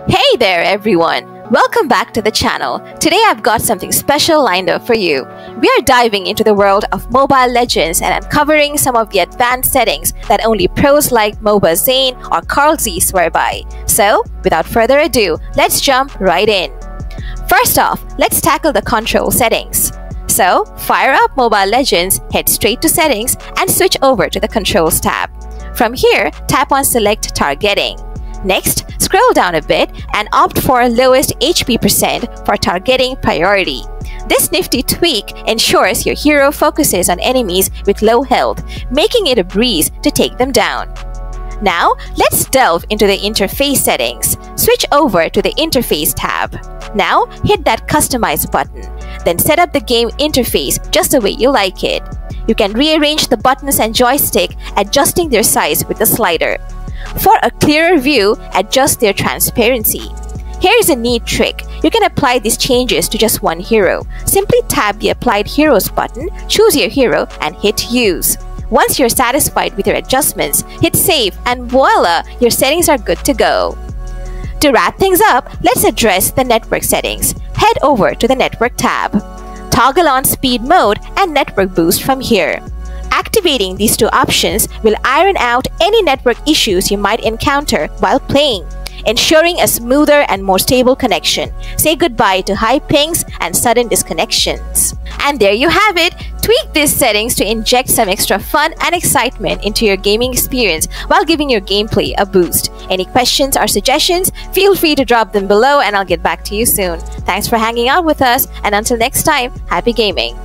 Hey there everyone! Welcome back to the channel. Today I've got something special lined up for you. We are diving into the world of Mobile Legends and uncovering some of the advanced settings that only pros like MOBA Zane or Carl Z swear by. So, without further ado, let's jump right in. First off, let's tackle the control settings. So, fire up Mobile Legends, head straight to Settings, and switch over to the Controls tab. From here, tap on Select Targeting. Next, scroll down a bit and opt for lowest HP percent for targeting priority. This nifty tweak ensures your hero focuses on enemies with low health, making it a breeze to take them down. Now, let's delve into the interface settings. Switch over to the Interface tab. Now, hit that Customize button. Then set up the game interface just the way you like it. You can rearrange the buttons and joystick, adjusting their size with the slider. For a clearer view, adjust their transparency. Here is a neat trick. You can apply these changes to just one hero. Simply tap the Applied Heroes button, choose your hero, and hit Use. Once you're satisfied with your adjustments, hit Save, and voila! Your settings are good to go. To wrap things up, let's address the network settings. Head over to the Network tab. Toggle on Speed Mode and Network Boost from here. Activating these two options will iron out any network issues you might encounter while playing, ensuring a smoother and more stable connection. Say goodbye to high pings and sudden disconnections. And there you have it! Tweak these settings to inject some extra fun and excitement into your gaming experience while giving your gameplay a boost. Any questions or suggestions? Feel free to drop them below and I'll get back to you soon. Thanks for hanging out with us, and until next time, happy gaming!